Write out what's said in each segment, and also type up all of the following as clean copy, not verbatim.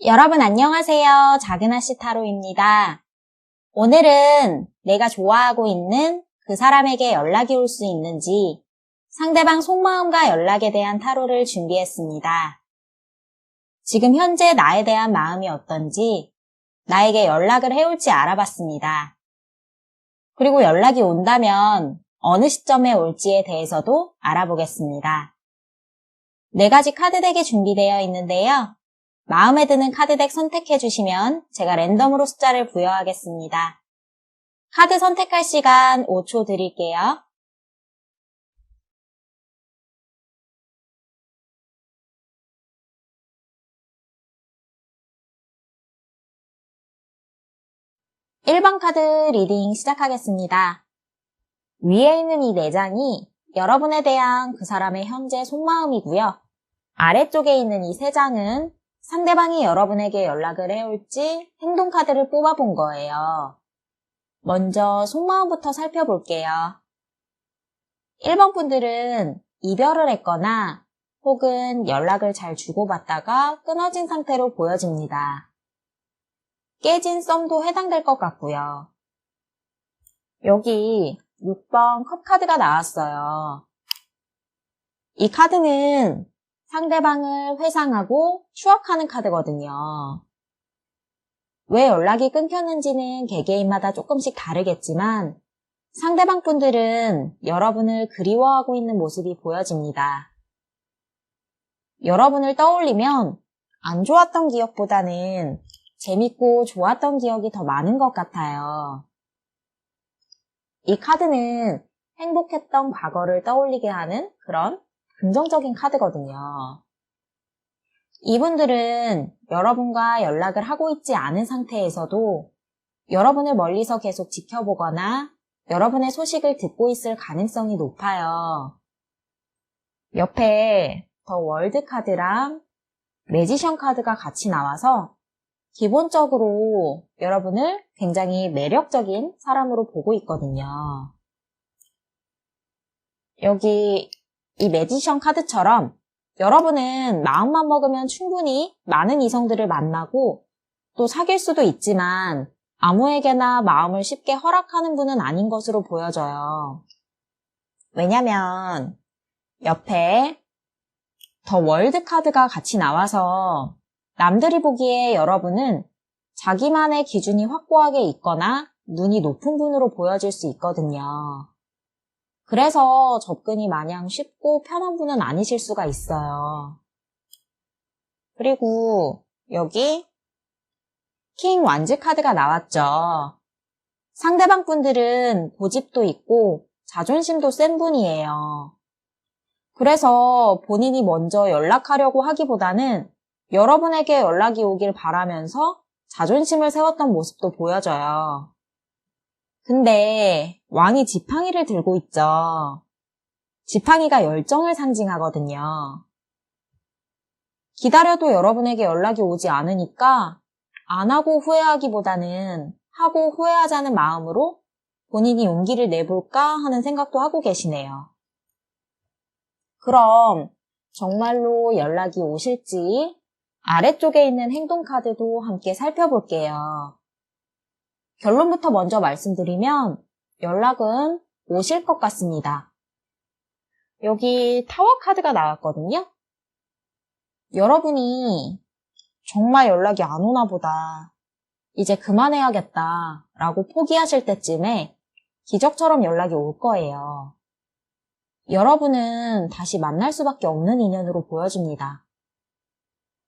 여러분 안녕하세요. 작은아씨 타로입니다. 오늘은 내가 좋아하고 있는 그 사람에게 연락이 올 수 있는지 상대방 속마음과 연락에 대한 타로를 준비했습니다. 지금 현재 나에 대한 마음이 어떤지 나에게 연락을 해올지 알아봤습니다. 그리고 연락이 온다면 어느 시점에 올지에 대해서도 알아보겠습니다. 4가지 카드덱이 준비되어 있는데요. 마음에 드는 카드덱 선택해주시면 제가 랜덤으로 숫자를 부여하겠습니다. 카드 선택할 시간 5초 드릴게요. (1번) 카드 리딩 시작하겠습니다. 위에 있는 이 4장이 여러분에 대한 그 사람의 현재 속마음이고요. 아래쪽에 있는 이 3장은 상대방이 여러분에게 연락을 해올지 행동 카드를 뽑아본 거예요. 먼저 속마음부터 살펴볼게요. 1번 분들은 이별을 했거나 혹은 연락을 잘 주고받다가 끊어진 상태로 보여집니다. 깨진 썸도 해당될 것 같고요. 여기 6번 컵 카드가 나왔어요. 이 카드는 상대방을 회상하고 추억하는 카드거든요. 왜 연락이 끊겼는지는 개개인마다 조금씩 다르겠지만 상대방 분들은 여러분을 그리워하고 있는 모습이 보여집니다. 여러분을 떠올리면 안 좋았던 기억보다는 재밌고 좋았던 기억이 더 많은 것 같아요. 이 카드는 행복했던 과거를 떠올리게 하는 그런 긍정적인 카드거든요. 이분들은 여러분과 연락을 하고 있지 않은 상태에서도 여러분을 멀리서 계속 지켜보거나 여러분의 소식을 듣고 있을 가능성이 높아요. 옆에 더 월드 카드랑 매지션 카드가 같이 나와서 기본적으로 여러분을 굉장히 매력적인 사람으로 보고 있거든요. 여기 이 매지션 카드처럼 여러분은 마음만 먹으면 충분히 많은 이성들을 만나고 또 사귈 수도 있지만 아무에게나 마음을 쉽게 허락하는 분은 아닌 것으로 보여져요. 왜냐면 옆에 더 월드 카드가 같이 나와서 남들이 보기에 여러분은 자기만의 기준이 확고하게 있거나 눈이 높은 분으로 보여질 수 있거든요. 그래서 접근이 마냥 쉽고 편한 분은 아니실 수가 있어요. 그리고 여기 킹 완즈 카드가 나왔죠. 상대방 분들은 고집도 있고 자존심도 센 분이에요. 그래서 본인이 먼저 연락하려고 하기보다는 여러분에게 연락이 오길 바라면서 자존심을 세웠던 모습도 보여져요. 근데 왕이 지팡이를 들고 있죠. 지팡이가 열정을 상징하거든요. 기다려도 여러분에게 연락이 오지 않으니까 안 하고 후회하기보다는 하고 후회하자는 마음으로 본인이 용기를 내볼까 하는 생각도 하고 계시네요. 그럼 정말로 연락이 오실지 아래쪽에 있는 행동 카드도 함께 살펴볼게요. 결론부터 먼저 말씀드리면 연락은 오실 것 같습니다. 여기 타워 카드가 나왔거든요. 여러분이 정말 연락이 안 오나 보다, 이제 그만해야겠다 라고 포기하실 때쯤에 기적처럼 연락이 올 거예요. 여러분은 다시 만날 수밖에 없는 인연으로 보여집니다.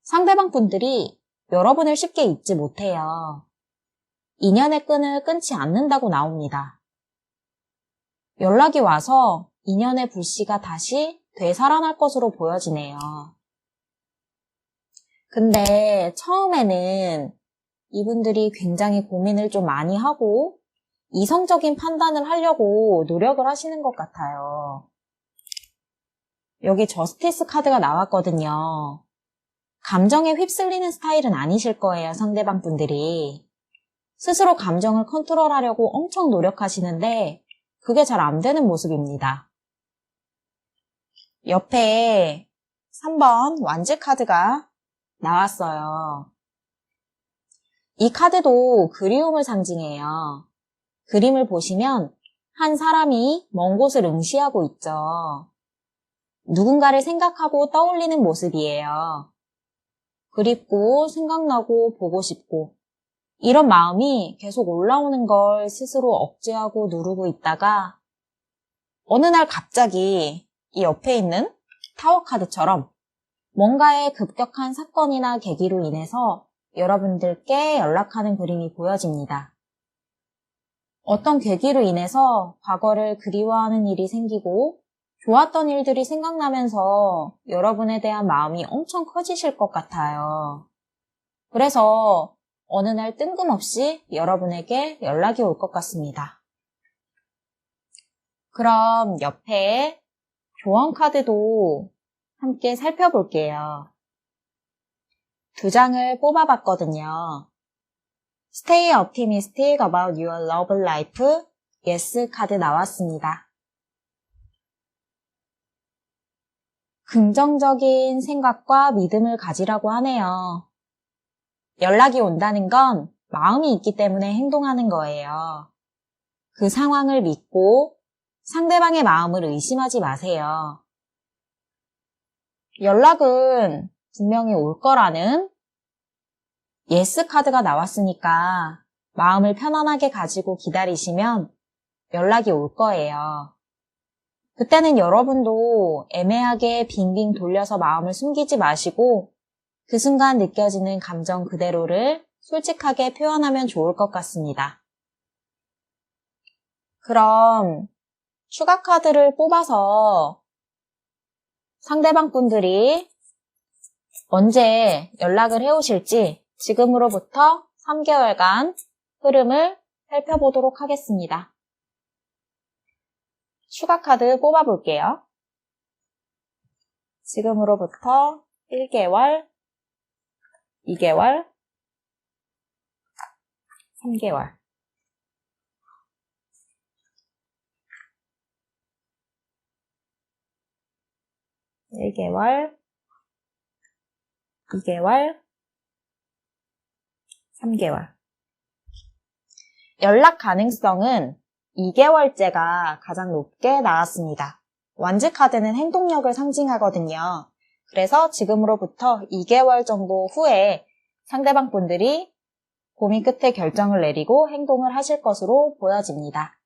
상대방 분들이 여러분을 쉽게 잊지 못해요. 인연의 끈을 끊지 않는다고 나옵니다. 연락이 와서 인연의 불씨가 다시 되살아날 것으로 보여지네요. 근데 처음에는 이분들이 굉장히 고민을 좀 많이 하고 이성적인 판단을 하려고 노력을 하시는 것 같아요. 여기 저스티스 카드가 나왔거든요. 감정에 휩쓸리는 스타일은 아니실 거예요, 상대방 분들이. 스스로 감정을 컨트롤하려고 엄청 노력하시는데 그게 잘 안 되는 모습입니다. 옆에 3번 완즈 카드가 나왔어요. 이 카드도 그리움을 상징해요. 그림을 보시면 한 사람이 먼 곳을 응시하고 있죠. 누군가를 생각하고 떠올리는 모습이에요. 그립고 생각나고 보고 싶고 이런 마음이 계속 올라오는 걸 스스로 억제하고 누르고 있다가 어느 날 갑자기 이 옆에 있는 타워 카드처럼 뭔가의 급격한 사건이나 계기로 인해서 여러분들께 연락하는 그림이 보여집니다. 어떤 계기로 인해서 과거를 그리워하는 일이 생기고 좋았던 일들이 생각나면서 여러분에 대한 마음이 엄청 커지실 것 같아요. 그래서 어느 날 뜬금없이 여러분에게 연락이 올 것 같습니다. 그럼 옆에 조언 카드도 함께 살펴볼게요. 2장을 뽑아봤거든요. Stay optimistic about your love life. Yes 카드 나왔습니다. 긍정적인 생각과 믿음을 가지라고 하네요. 연락이 온다는 건 마음이 있기 때문에 행동하는 거예요. 그 상황을 믿고 상대방의 마음을 의심하지 마세요. 연락은 분명히 올 거라는 예스 카드가 나왔으니까 마음을 편안하게 가지고 기다리시면 연락이 올 거예요. 그때는 여러분도 애매하게 빙빙 돌려서 마음을 숨기지 마시고 그 순간 느껴지는 감정 그대로를 솔직하게 표현하면 좋을 것 같습니다. 그럼 추가 카드를 뽑아서 상대방 분들이 언제 연락을 해오실지 지금으로부터 3개월간 흐름을 살펴보도록 하겠습니다. 추가 카드 뽑아볼게요. 지금으로부터 1개월, 2개월, 3개월. (1개월) (2개월) (3개월) 연락 가능성은 2개월째가 가장 높게 나왔습니다. 완즈 카드는 행동력을 상징하거든요. 그래서 지금으로부터 2개월 정도 후에 상대방 분들이 고민 끝에 결정을 내리고 행동을 하실 것으로 보여집니다.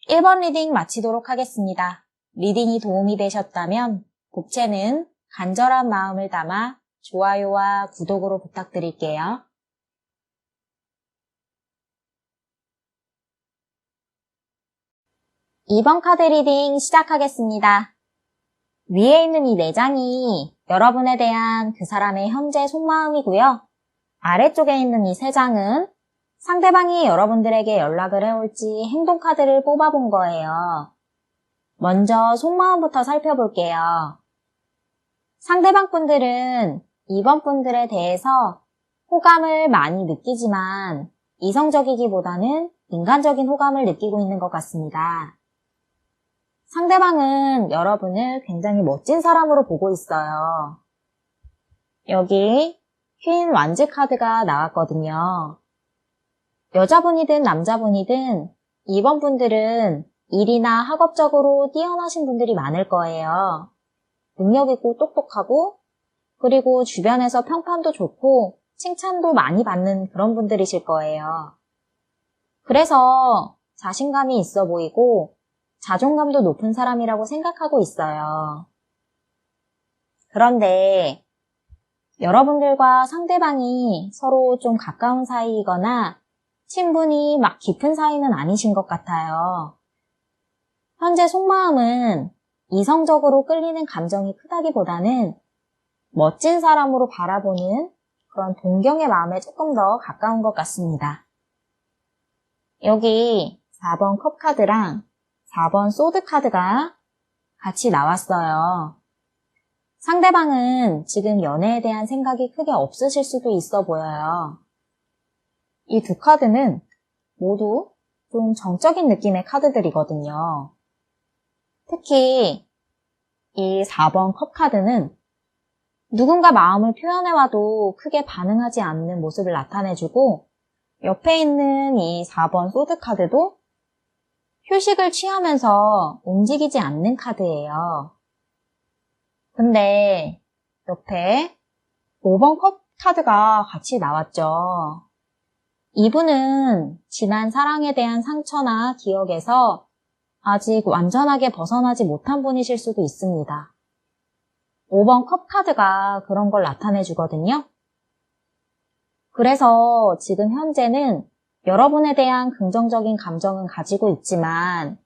1번 리딩 마치도록 하겠습니다. 리딩이 도움이 되셨다면 복채는 간절한 마음을 담아 좋아요와 구독으로 부탁드릴게요. 2번 카드 리딩 시작하겠습니다. 위에 있는 이 4장이 여러분에 대한 그 사람의 현재 속마음이고요. 아래쪽에 있는 이 3장은 상대방이 여러분들에게 연락을 해올지 행동 카드를 뽑아본 거예요. 먼저 속마음부터 살펴볼게요. 상대방 분들은 이번 분들에 대해서 호감을 많이 느끼지만 이성적이기보다는 인간적인 호감을 느끼고 있는 것 같습니다. 상대방은 여러분을 굉장히 멋진 사람으로 보고 있어요. 여기 퀸 완즈 카드가 나왔거든요. 여자분이든 남자분이든 이번 분들은 일이나 학업적으로 뛰어나신 분들이 많을 거예요. 능력 있고 똑똑하고 그리고 주변에서 평판도 좋고 칭찬도 많이 받는 그런 분들이실 거예요. 그래서 자신감이 있어 보이고 자존감도 높은 사람이라고 생각하고 있어요. 그런데 여러분들과 상대방이 서로 좀 가까운 사이이거나 친분이 막 깊은 사이는 아니신 것 같아요. 현재 속마음은 이성적으로 끌리는 감정이 크다기보다는 멋진 사람으로 바라보는 그런 동경의 마음에 조금 더 가까운 것 같습니다. 여기 4번 컵 카드랑 4번 소드 카드가 같이 나왔어요. 상대방은 지금 연애에 대한 생각이 크게 없으실 수도 있어 보여요. 이 두 카드는 모두 좀 정적인 느낌의 카드들이거든요. 특히 이 4번 컵 카드는 누군가 마음을 표현해와도 크게 반응하지 않는 모습을 나타내주고 옆에 있는 이 4번 소드 카드도 휴식을 취하면서 움직이지 않는 카드예요. 근데 옆에 5번 컵 카드가 같이 나왔죠. 이분은 지난 사랑에 대한 상처나 기억에서 아직 완전하게 벗어나지 못한 분이실 수도 있습니다. 5번 컵 카드가 그런 걸 나타내 주거든요. 그래서 지금 현재는 여러분에 대한 긍정적인 감정은 가지고 있지만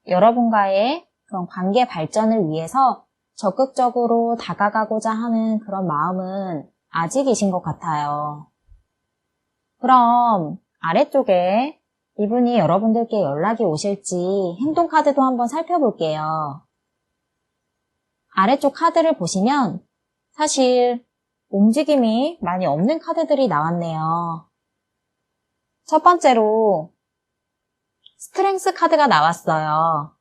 여러분과의 그런 관계 발전을 위해서 적극적으로 다가가고자 하는 그런 마음은 아직이신 것 같아요. 그럼 아래쪽에 이분이 여러분들께 연락이 오실지 행동 카드도 한번 살펴볼게요. 아래쪽 카드를 보시면 사실 움직임이 많이 없는 카드들이 나왔네요. 첫 번째로 스트렝스 카드가 나왔어요.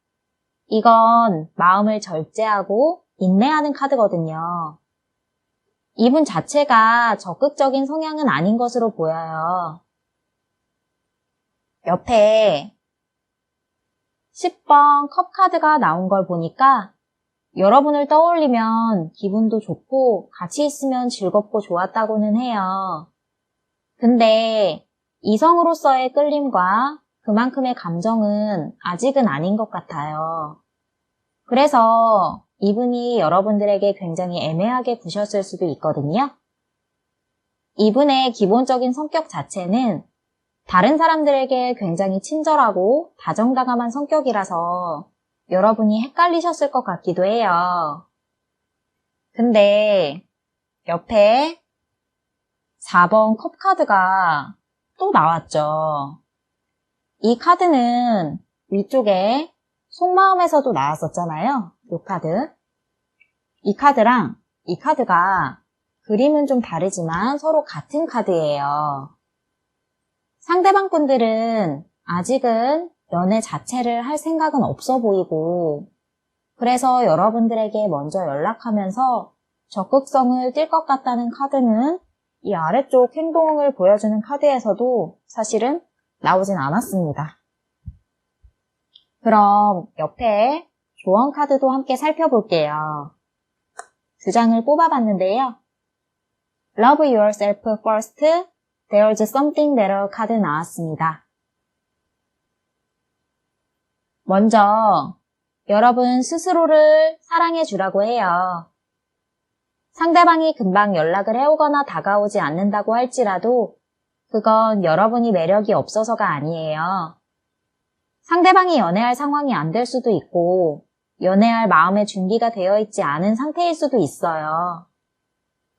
이건 마음을 절제하고 인내하는 카드거든요. 이분 자체가 적극적인 성향은 아닌 것으로 보여요. 옆에 10번 컵 카드가 나온 걸 보니까 여러분을 떠올리면 기분도 좋고 같이 있으면 즐겁고 좋았다고는 해요. 근데 이성으로서의 끌림과 그만큼의 감정은 아직은 아닌 것 같아요. 그래서 이분이 여러분들에게 굉장히 애매하게 구셨을 수도 있거든요. 이분의 기본적인 성격 자체는 다른 사람들에게 굉장히 친절하고 다정다감한 성격이라서 여러분이 헷갈리셨을 것 같기도 해요. 근데 옆에 4번 컵 카드가 또 나왔죠. 이 카드는 위쪽에 속마음에서도 나왔었잖아요. 이 카드. 이 카드랑 이 카드가 그림은 좀 다르지만 서로 같은 카드예요. 상대방 분들은 아직은 연애 자체를 할 생각은 없어 보이고 그래서 여러분들에게 먼저 연락하면서 적극성을 띨 것 같다는 카드는 이 아래쪽 행동을 보여주는 카드에서도 사실은 나오진 않았습니다. 그럼 옆에 조언 카드도 함께 살펴볼게요. 두 장을 뽑아봤는데요. Love yourself first, there's something better 카드 나왔습니다. 먼저 여러분 스스로를 사랑해 주라고 해요. 상대방이 금방 연락을 해오거나 다가오지 않는다고 할지라도 그건 여러분이 매력이 없어서가 아니에요. 상대방이 연애할 상황이 안 될 수도 있고 연애할 마음의 준비가 되어 있지 않은 상태일 수도 있어요.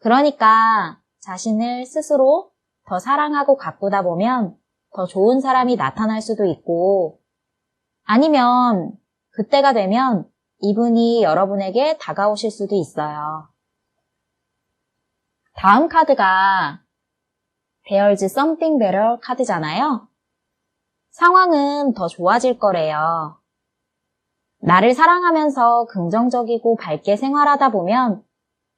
그러니까 자신을 스스로 더 사랑하고 가꾸다 보면 더 좋은 사람이 나타날 수도 있고 아니면 그때가 되면 이분이 여러분에게 다가오실 수도 있어요. 다음 카드가 There's something better 카드잖아요. 상황은 더 좋아질 거래요. 나를 사랑하면서 긍정적이고 밝게 생활하다 보면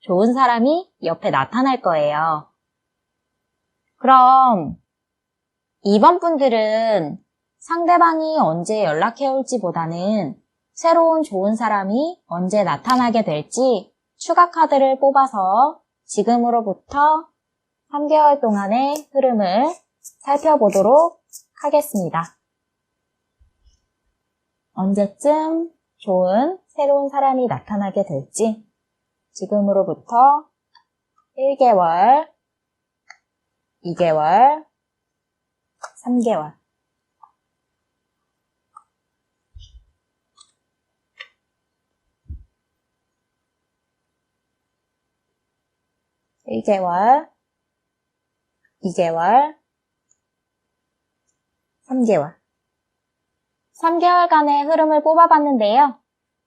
좋은 사람이 옆에 나타날 거예요. 그럼 이번 분들은 상대방이 언제 연락해 올지 보다는 새로운 좋은 사람이 언제 나타나게 될지 추가 카드를 뽑아서 지금으로부터 3개월 동안의 흐름을 살펴보도록 하겠습니다. 언제쯤 좋은 새로운 사람이 나타나게 될지 지금으로부터 1개월, 2개월, 3개월. (1개월) 2개월, 3개월. 3개월간의 흐름을 뽑아봤는데요.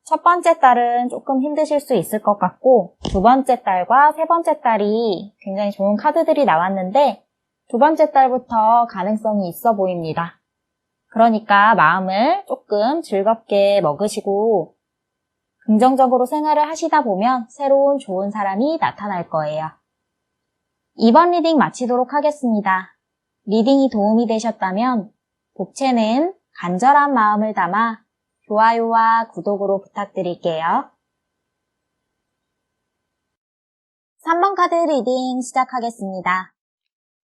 첫 번째 달은 조금 힘드실 수 있을 것 같고 두 번째 달과 세 번째 달이 굉장히 좋은 카드들이 나왔는데 두 번째 달부터 가능성이 있어 보입니다. 그러니까 마음을 조금 즐겁게 먹으시고 긍정적으로 생활을 하시다 보면 새로운 좋은 사람이 나타날 거예요. 이번 리딩 마치도록 하겠습니다. 리딩이 도움이 되셨다면 복채는 간절한 마음을 담아 좋아요와 구독으로 부탁드릴게요. 3번 카드 리딩 시작하겠습니다.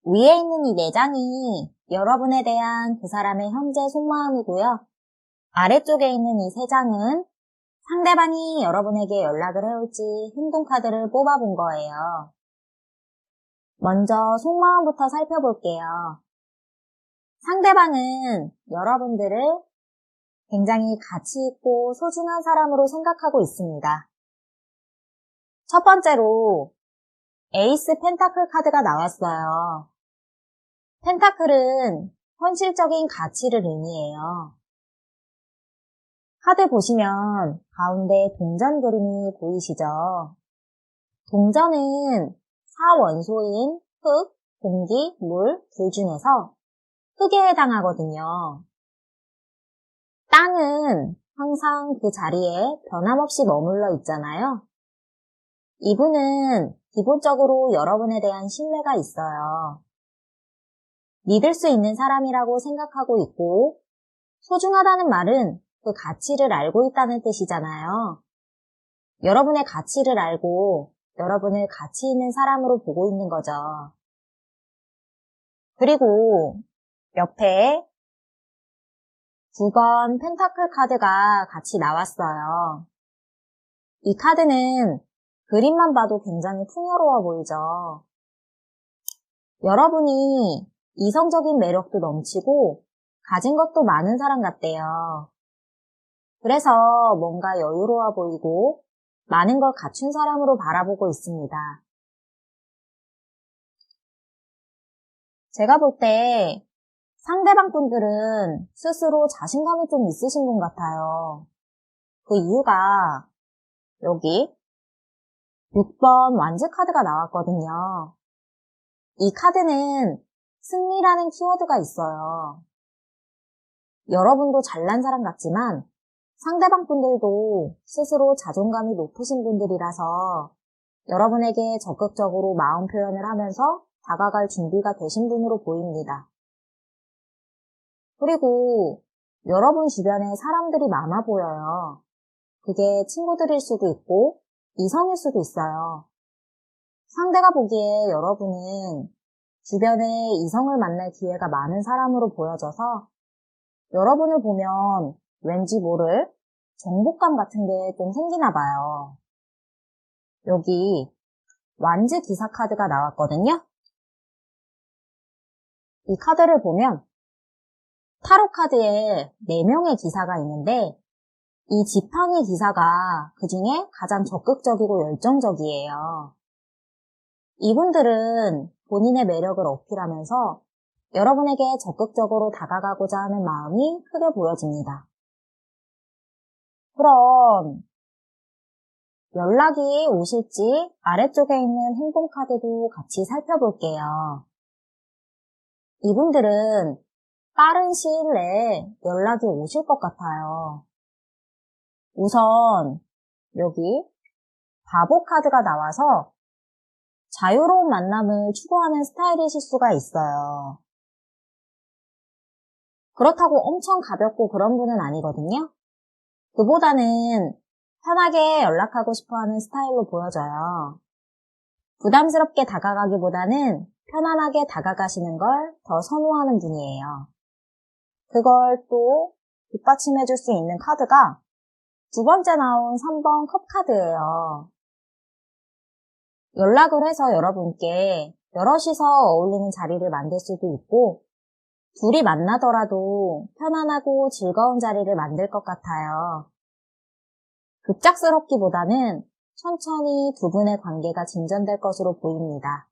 위에 있는 이 4장이 여러분에 대한 그 사람의 현재 속마음이고요. 아래쪽에 있는 이 3장은 상대방이 여러분에게 연락을 해올지 행동 카드를 뽑아본 거예요. 먼저 속마음부터 살펴볼게요. 상대방은 여러분들을 굉장히 가치 있고 소중한 사람으로 생각하고 있습니다. 첫 번째로 에이스 펜타클 카드가 나왔어요. 펜타클은 현실적인 가치를 의미해요. 카드 보시면 가운데 동전 그림이 보이시죠? 동전은 4원소인 흙, 공기, 물, 불 중에서 흙에 해당하거든요. 땅은 항상 그 자리에 변함없이 머물러 있잖아요. 이분은 기본적으로 여러분에 대한 신뢰가 있어요. 믿을 수 있는 사람이라고 생각하고 있고, 소중하다는 말은 그 가치를 알고 있다는 뜻이잖아요. 여러분의 가치를 알고 여러분을 가치 있는 사람으로 보고 있는 거죠. 그리고 옆에 9번 펜타클 카드가 같이 나왔어요. 이 카드는 그림만 봐도 굉장히 풍요로워 보이죠. 여러분이 이성적인 매력도 넘치고 가진 것도 많은 사람 같대요. 그래서 뭔가 여유로워 보이고 많은 걸 갖춘 사람으로 바라보고 있습니다. 제가 볼 때 상대방 분들은 스스로 자신감이 좀 있으신 분 같아요. 그 이유가 여기 6번 완즈 카드가 나왔거든요. 이 카드는 승리라는 키워드가 있어요. 여러분도 잘난 사람 같지만 상대방 분들도 스스로 자존감이 높으신 분들이라서 여러분에게 적극적으로 마음 표현을 하면서 다가갈 준비가 되신 분으로 보입니다. 그리고 여러분 주변에 사람들이 많아 보여요. 그게 친구들일 수도 있고 이성일 수도 있어요. 상대가 보기에 여러분은 주변에 이성을 만날 기회가 많은 사람으로 보여져서 여러분을 보면 왠지 모를 정복감 같은 게 좀 생기나 봐요. 여기 완즈 기사 카드가 나왔거든요. 이 카드를 보면 타로 카드에 4명의 기사가 있는데 이 지팡이 기사가 그 중에 가장 적극적이고 열정적이에요. 이분들은 본인의 매력을 어필하면서 여러분에게 적극적으로 다가가고자 하는 마음이 크게 보여집니다. 그럼 연락이 오실지 아래쪽에 있는 행동 카드도 같이 살펴볼게요. 이분들은 빠른 시일 내에 연락이 오실 것 같아요. 우선 여기 바보 카드가 나와서 자유로운 만남을 추구하는 스타일이실 수가 있어요. 그렇다고 엄청 가볍고 그런 분은 아니거든요. 그보다는 편하게 연락하고 싶어하는 스타일로 보여져요. 부담스럽게 다가가기보다는 편안하게 다가가시는 걸 더 선호하는 분이에요. 그걸 또 뒷받침해줄 수 있는 카드가 두 번째 나온 3번 컵 카드예요. 연락을 해서 여러분께 여럿이서 어울리는 자리를 만들 수도 있고 둘이 만나더라도 편안하고 즐거운 자리를 만들 것 같아요. 급작스럽기보다는 천천히 두 분의 관계가 진전될 것으로 보입니다.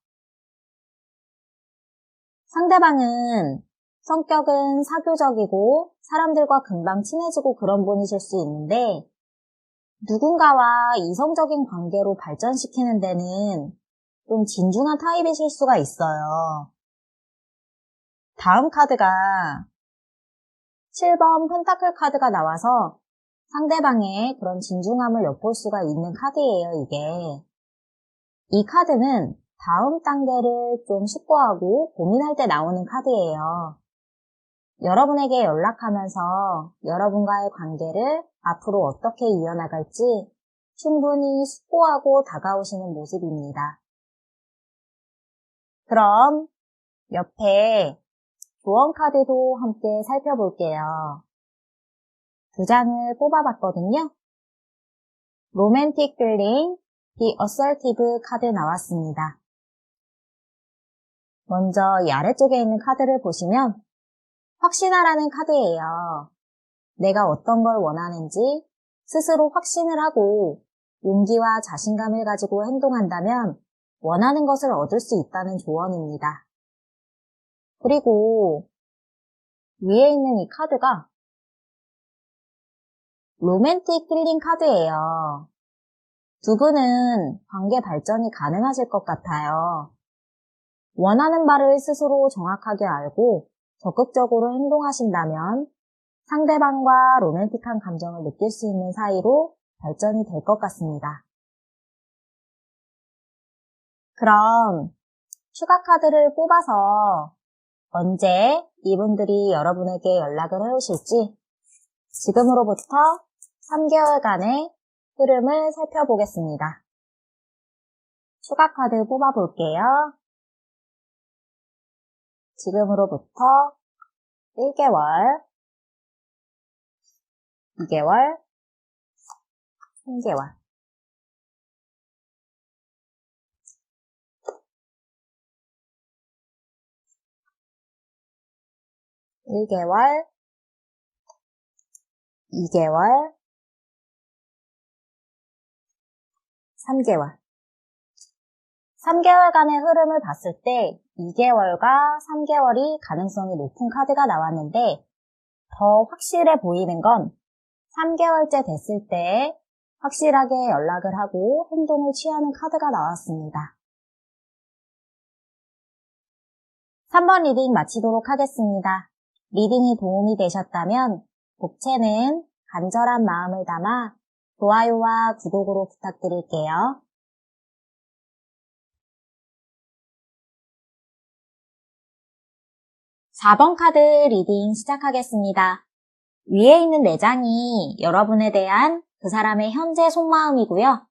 상대방은 성격은 사교적이고 사람들과 금방 친해지고 그런 분이실 수 있는데 누군가와 이성적인 관계로 발전시키는 데는 좀 진중한 타입이실 수가 있어요. 다음 카드가 7번 펜타클 카드가 나와서 상대방의 그런 진중함을 엿볼 수가 있는 카드예요, 이게. 이 카드는 다음 단계를 좀 숙고하고 고민할 때 나오는 카드예요. 여러분에게 연락하면서 여러분과의 관계를 앞으로 어떻게 이어나갈지 충분히 숙고하고 다가오시는 모습입니다. 그럼 옆에 조언 카드도 함께 살펴볼게요. 두 장을 뽑아봤거든요. 로맨틱 필링, The Assertive 카드 나왔습니다. 먼저 이 아래쪽에 있는 카드를 보시면 확신하라는 카드예요. 내가 어떤 걸 원하는지 스스로 확신을 하고 용기와 자신감을 가지고 행동한다면 원하는 것을 얻을 수 있다는 조언입니다. 그리고 위에 있는 이 카드가 로맨틱 힐링 카드예요. 두 분은 관계 발전이 가능하실 것 같아요. 원하는 바를 스스로 정확하게 알고 적극적으로 행동하신다면 상대방과 로맨틱한 감정을 느낄 수 있는 사이로 발전이 될 것 같습니다. 그럼 추가 카드를 뽑아서 언제 이분들이 여러분에게 연락을 해오실지 지금으로부터 3개월간의 흐름을 살펴보겠습니다. 추가 카드 뽑아볼게요. 지금으로부터 1개월, 2개월, 3개월. (1개월) 2개월, 3개월. 3개월간의 흐름을 봤을 때 2개월과 3개월이 가능성이 높은 카드가 나왔는데 더 확실해 보이는 건 3개월째 됐을 때 확실하게 연락을 하고 행동을 취하는 카드가 나왔습니다. 3번 리딩 마치도록 하겠습니다. 리딩이 도움이 되셨다면 복채는 간절한 마음을 담아 좋아요와 구독으로 부탁드릴게요. 4번 카드 리딩 시작하겠습니다. 위에 있는 4장이 여러분에 대한 그 사람의 현재 속마음이고요.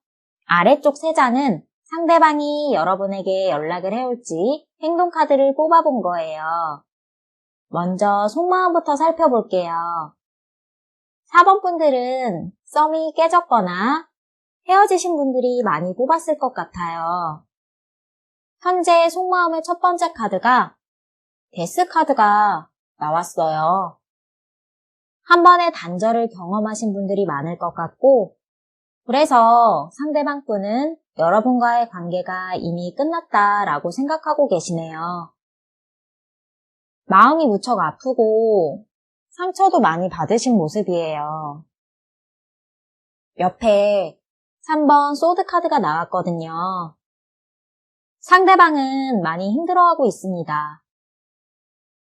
아래쪽 3장은 상대방이 여러분에게 연락을 해올지 행동 카드를 뽑아본 거예요. 먼저 속마음부터 살펴볼게요. 4번 분들은 썸이 깨졌거나 헤어지신 분들이 많이 뽑았을 것 같아요. 현재 속마음의 첫 번째 카드가 데스 카드가 나왔어요. 한 번의 단절을 경험하신 분들이 많을 것 같고 그래서 상대방 분은 여러분과의 관계가 이미 끝났다라고 생각하고 계시네요. 마음이 무척 아프고 상처도 많이 받으신 모습이에요. 옆에 3번 소드 카드가 나왔거든요. 상대방은 많이 힘들어하고 있습니다.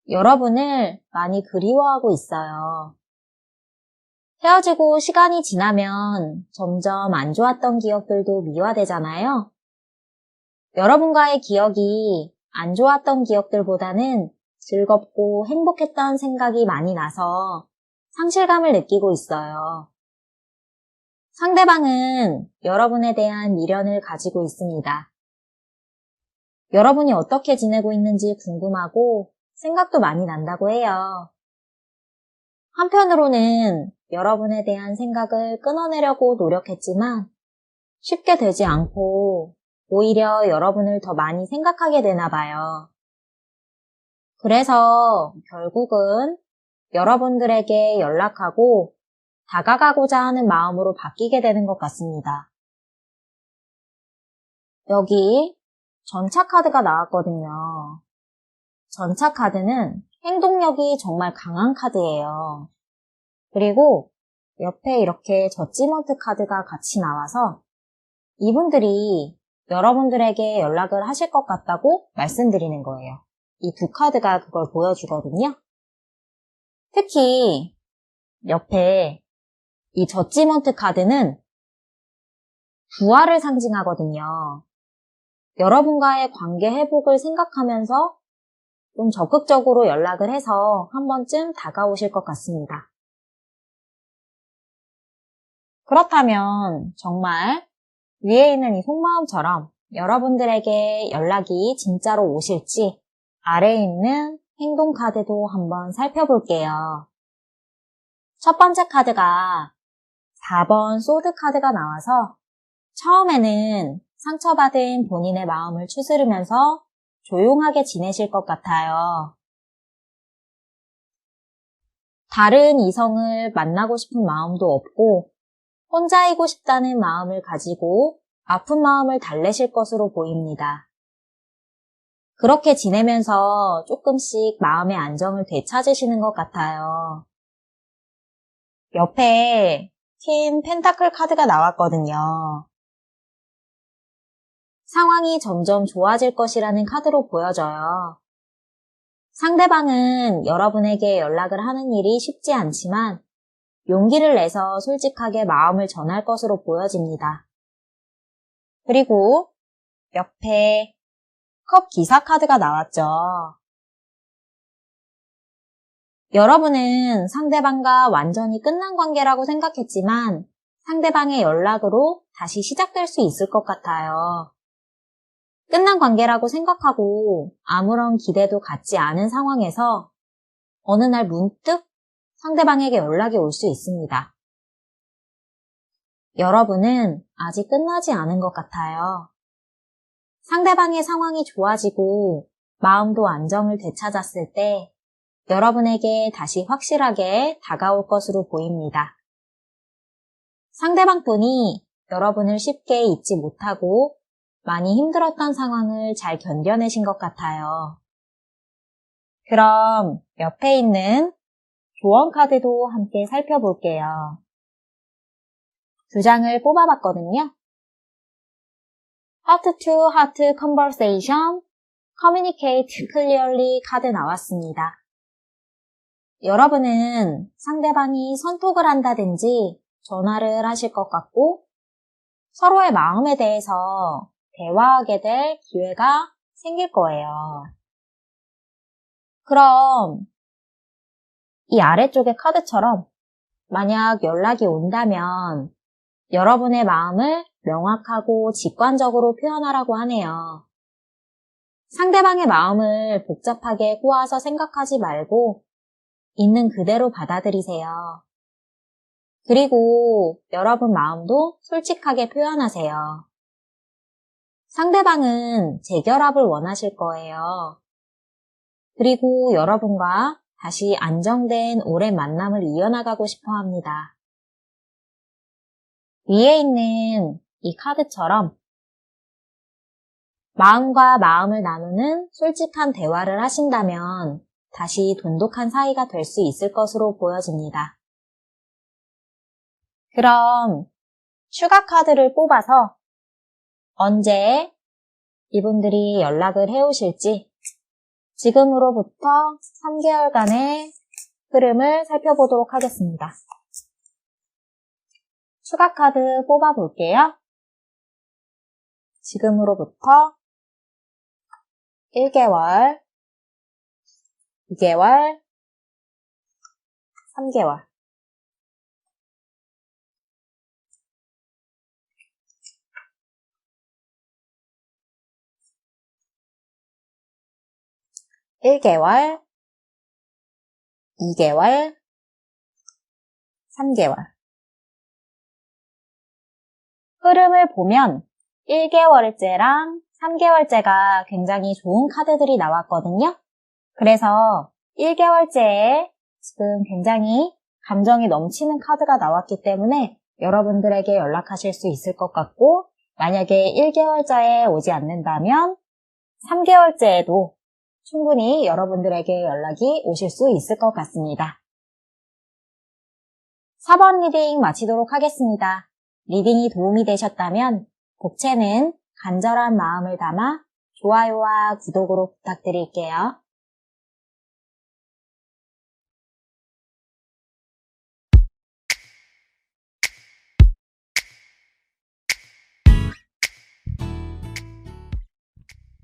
여러분을 많이 그리워하고 있어요. 헤어지고 시간이 지나면 점점 안 좋았던 기억들도 미화되잖아요. 여러분과의 기억이 안 좋았던 기억들보다는 즐겁고 행복했던 생각이 많이 나서 상실감을 느끼고 있어요. 상대방은 여러분에 대한 미련을 가지고 있습니다. 여러분이 어떻게 지내고 있는지 궁금하고 생각도 많이 난다고 해요. 한편으로는 여러분에 대한 생각을 끊어내려고 노력했지만 쉽게 되지 않고 오히려 여러분을 더 많이 생각하게 되나 봐요. 그래서 결국은 여러분들에게 연락하고 다가가고자 하는 마음으로 바뀌게 되는 것 같습니다. 여기 전차 카드가 나왔거든요. 전차 카드는 행동력이 정말 강한 카드예요. 그리고 옆에 이렇게 저지먼트 카드가 같이 나와서 이분들이 여러분들에게 연락을 하실 것 같다고 말씀드리는 거예요. 이 두 카드가 그걸 보여주거든요. 특히 옆에 이 저지먼트 카드는 부활을 상징하거든요. 여러분과의 관계 회복을 생각하면서 좀 적극적으로 연락을 해서 한 번쯤 다가오실 것 같습니다. 그렇다면 정말 위에 있는 이 속마음처럼 여러분들에게 연락이 진짜로 오실지 아래에 있는 행동 카드도 한번 살펴볼게요. 첫 번째 카드가 4번 소드 카드가 나와서 처음에는 상처받은 본인의 마음을 추스르면서 조용하게 지내실 것 같아요. 다른 이성을 만나고 싶은 마음도 없고 혼자이고 싶다는 마음을 가지고 아픈 마음을 달래실 것으로 보입니다. 그렇게 지내면서 조금씩 마음의 안정을 되찾으시는 것 같아요. 옆에 퀸 펜타클 카드가 나왔거든요. 상황이 점점 좋아질 것이라는 카드로 보여져요. 상대방은 여러분에게 연락을 하는 일이 쉽지 않지만 용기를 내서 솔직하게 마음을 전할 것으로 보여집니다. 그리고 옆에 컵 기사 카드가 나왔죠. 여러분은 상대방과 완전히 끝난 관계라고 생각했지만 상대방의 연락으로 다시 시작될 수 있을 것 같아요. 끝난 관계라고 생각하고 아무런 기대도 갖지 않은 상황에서 어느 날 문득 상대방에게 연락이 올 수 있습니다. 여러분은 아직 끝나지 않은 것 같아요. 상대방의 상황이 좋아지고 마음도 안정을 되찾았을 때 여러분에게 다시 확실하게 다가올 것으로 보입니다. 상대방 분이 여러분을 쉽게 잊지 못하고 많이 힘들었던 상황을 잘 견뎌내신 것 같아요. 그럼 옆에 있는 조언 카드도 함께 살펴볼게요. 두 장을 뽑아봤거든요. Heart to Heart Conversation, Communicate Clearly 카드 나왔습니다. 여러분은 상대방이 선톡을 한다든지 전화를 하실 것 같고 서로의 마음에 대해서 대화하게 될 기회가 생길 거예요. 그럼 이 아래쪽의 카드처럼 만약 연락이 온다면 여러분의 마음을 명확하고 직관적으로 표현하라고 하네요. 상대방의 마음을 복잡하게 꼬아서 생각하지 말고 있는 그대로 받아들이세요. 그리고 여러분 마음도 솔직하게 표현하세요. 상대방은 재결합을 원하실 거예요. 그리고 여러분과 다시 안정된 오랜 만남을 이어나가고 싶어 합니다. 위에 있는 이 카드처럼 마음과 마음을 나누는 솔직한 대화를 하신다면 다시 돈독한 사이가 될 수 있을 것으로 보여집니다. 그럼 추가 카드를 뽑아서 언제 이분들이 연락을 해오실지 지금으로부터 3개월간의 흐름을 살펴보도록 하겠습니다. 추가 카드 뽑아볼게요. 지금으로부터 1개월, 2개월, 3개월. (1개월) 2개월, 3개월. 흐름을 보면 1개월째랑 3개월째가 굉장히 좋은 카드들이 나왔거든요. 그래서 1개월째에 지금 굉장히 감정이 넘치는 카드가 나왔기 때문에 여러분들에게 연락하실 수 있을 것 같고, 만약에 1개월째에 오지 않는다면 3개월째에도 충분히 여러분들에게 연락이 오실 수 있을 것 같습니다. 4번 리딩 마치도록 하겠습니다. 리딩이 도움이 되셨다면 복채는 간절한 마음을 담아 좋아요와 구독으로 부탁드릴게요.